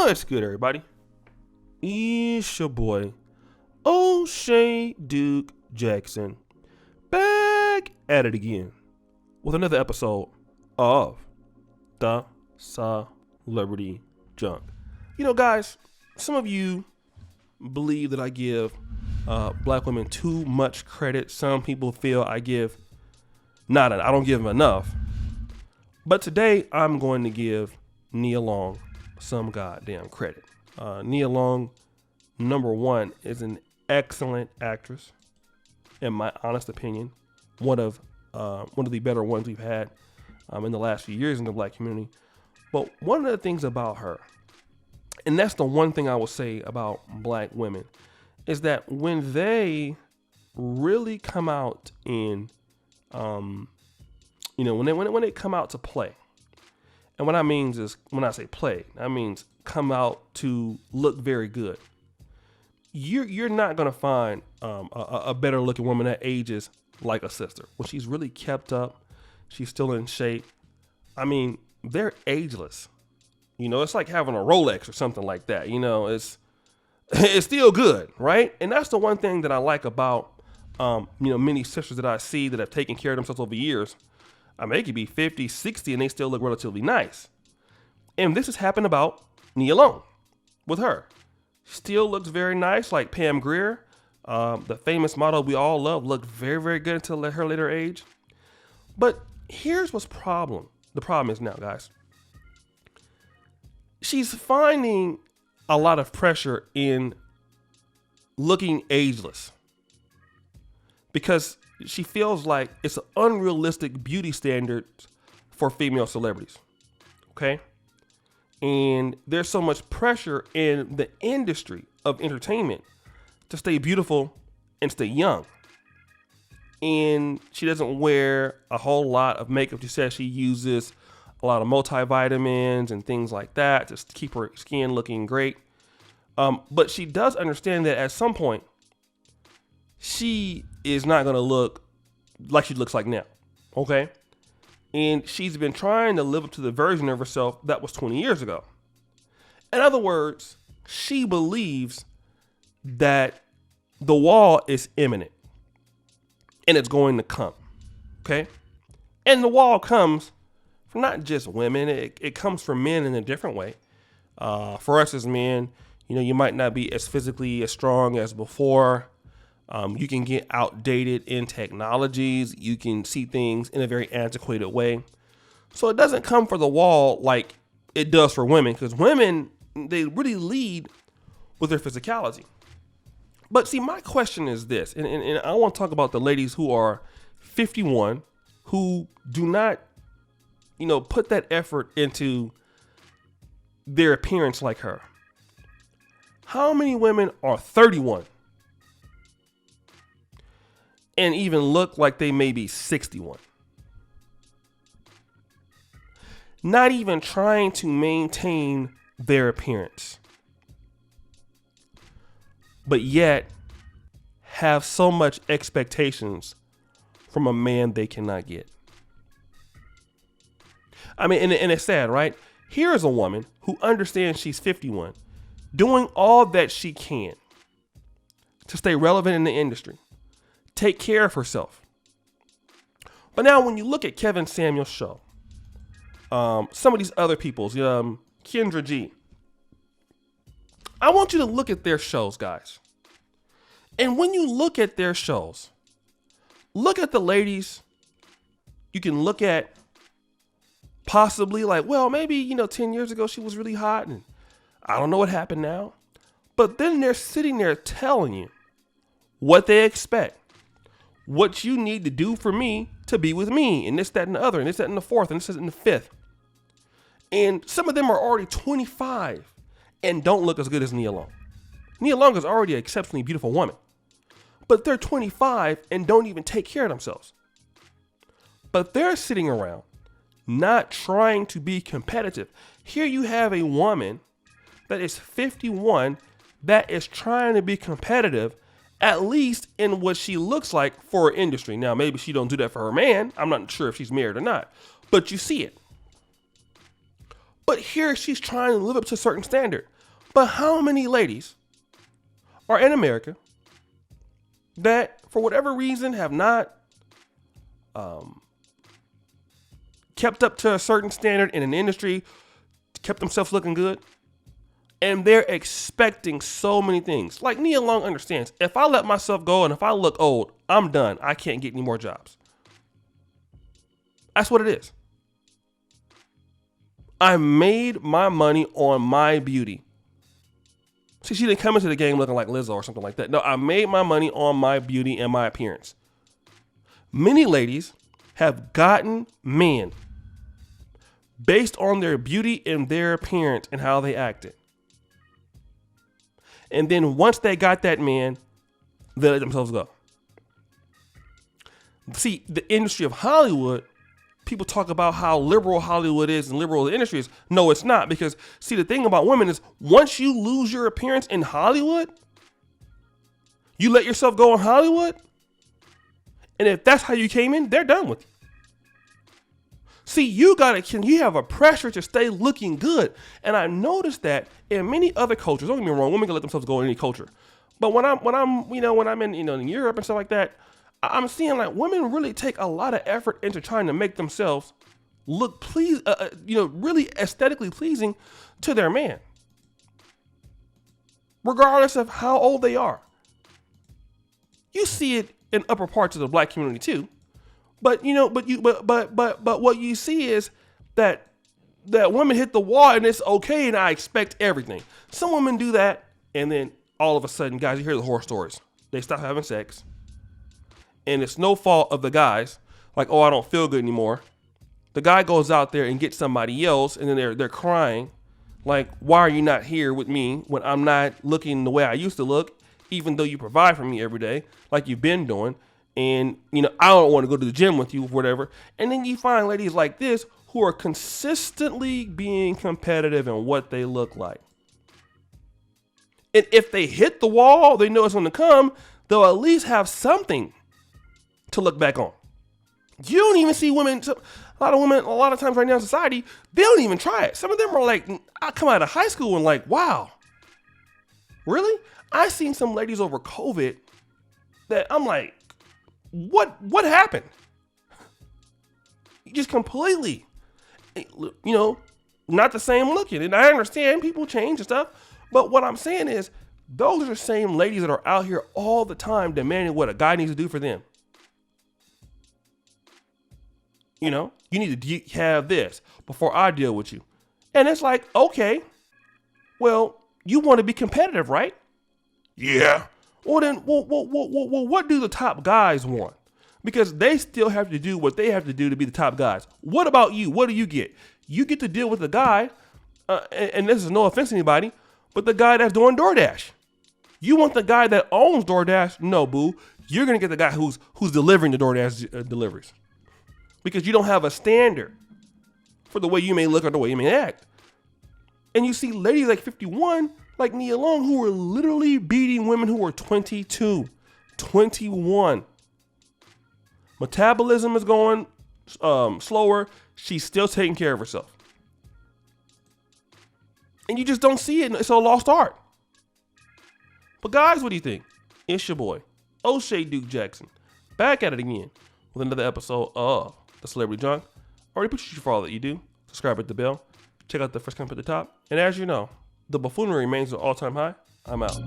What's good, everybody? It's your boy, O'Shea Duke Jackson, back at it again with another episode of The Celebrity Junk. You know, guys, some of you believe that I give black women too much credit. Some people feel I don't give them enough. But today, I'm going to give Nia Long some goddamn credit. Nia Long, number one, is an excellent actress, in my honest opinion. One of the better ones we've had in the last few years in the black community. But one of the things about her, and that's the one thing I will say about black women, is that when they really come out in, when they come out to play, and what I mean is, when I say play, that means come out to look very good. You're not gonna find a better looking woman that ages like a sister. When she's really kept up, she's still in shape. I mean, they're ageless. You know, it's like having a Rolex or something like that. You know, it's still good, right? And that's the one thing that I like about many sisters that I see that have taken care of themselves over years. I mean, they could be 50, 60, and they still look relatively nice. And this has happened about Nia Long with her. Still looks very nice, like Pam Grier, the famous model we all love, looked very, very good until her later age. But here's what's problem. The problem is now, guys. She's finding a lot of pressure in looking ageless because she feels like it's an unrealistic beauty standard for female celebrities. Okay. And there's so much pressure in the industry of entertainment to stay beautiful and stay young. And she doesn't wear a whole lot of makeup. She says she uses a lot of multivitamins and things like that to keep her skin looking great. But she does understand that at some point, she is not going to look like she looks like now. Okay. And she's been trying to live up to the version of herself that was 20 years ago. In other words, she believes that the wall is imminent and it's going to come. Okay. And the wall comes from not just women. It comes from men in a different way. For us as men, you might not be as physically as strong as before. You can get outdated in technologies. You can see things in a very antiquated way. So it doesn't come for the wall like it does for women, because women, they really lead with their physicality. But see, my question is this, and I want to talk about the ladies who are 51, who do not, put that effort into their appearance like her. How many women are 31? And even look like they may be 61. Not even trying to maintain their appearance. But yet have so much expectations from a man they cannot get. I mean, and it's sad, right? Here is a woman who understands she's 51, doing all that she can to stay relevant in the industry. Take care of herself. But now when you look at Kevin Samuel's show, some of these other people's, Kendra G, I want you to look at their shows, guys. And when you look at their shows, look at the ladies. You can look at possibly like, well, maybe, 10 years ago she was really hot and I don't know what happened now. But then they're sitting there telling you what they expect. What you need to do for me to be with me, and this, that, and the other, and this, that, and the fourth, and this, that, and the fifth. And some of them are already 25 and don't look as good as Nia Long. Nia Long is already an exceptionally beautiful woman, but they're 25 and don't even take care of themselves. But they're sitting around not trying to be competitive. Here you have a woman that is 51 that is trying to be competitive, at least in what she looks like for her industry. Now, maybe she don't do that for her man. I'm not sure if she's married or not, but you see it. But here she's trying to live up to a certain standard. But how many ladies are in America that, for whatever reason, have not kept up to a certain standard in an industry, kept themselves looking good, and they're expecting so many things? Like Nia Long understands, if I let myself go and if I look old, I'm done. I can't get any more jobs. That's what it is. I made my money on my beauty. See, she didn't come into the game looking like Lizzo or something like that. No, I made my money on my beauty and my appearance. Many ladies have gotten men based on their beauty and their appearance and how they acted. And then once they got that man, they let themselves go. See, the industry of Hollywood, people talk about how liberal Hollywood is and liberal the industry is. No, it's not. Because, see, the thing about women is once you lose your appearance in Hollywood, you let yourself go in Hollywood, and if that's how you came in, they're done with you. See, you have a pressure to stay looking good. And I noticed that in many other cultures. Don't get me wrong, women can let themselves go in any culture. But when I'm in in Europe and stuff like that, I'm seeing like women really take a lot of effort into trying to make themselves look really aesthetically pleasing to their man, regardless of how old they are. You see it in upper parts of the black community too, but what you see is that women hit the wall and it's okay and I expect everything. Some women do that and then all of a sudden, guys, you hear the horror stories. They stop having sex. And it's no fault of the guys. Like, oh, I don't feel good anymore. The guy goes out there and gets somebody else, and then they're crying. Like, why are you not here with me when I'm not looking the way I used to look, even though you provide for me every day, like you've been doing? And, I don't want to go to the gym with you or whatever. And then you find ladies like this who are consistently being competitive in what they look like. And if they hit the wall, they know it's going to come, they'll at least have something to look back on. You don't even see women, a lot of times right now in society, they don't even try it. Some of them are like, I come out of high school and like, wow, really? I seen some ladies over COVID that I'm like, what happened? Just completely, not the same looking. And I understand people change and stuff, but what I'm saying is those are the same ladies that are out here all the time demanding what a guy needs to do for them. You need to have this before I deal with you. And it's like, okay, well, you want to be competitive, right? Yeah. Well, then, what do the top guys want? Because they still have to do what they have to do to be the top guys. What about you? What do you get? You get to deal with the guy, and this is no offense to anybody, but the guy that's doing DoorDash. You want the guy that owns DoorDash? No, boo. You're going to get the guy who's delivering the DoorDash deliveries. Because you don't have a standard for the way you may look or the way you may act. And you see ladies like 51, like Nia Long, who are literally beating women who are 22, 21. Metabolism is going slower. She's still taking care of herself. And you just don't see it. It's a lost art. But guys, what do you think? It's your boy, O'Shea Duke Jackson, back at it again with another episode of The Celebrity Junk. Already appreciate you for all that you do. Subscribe, hit the bell. Check out the first comment at the top. And as you know, the buffoonery remains at all-time high. I'm out.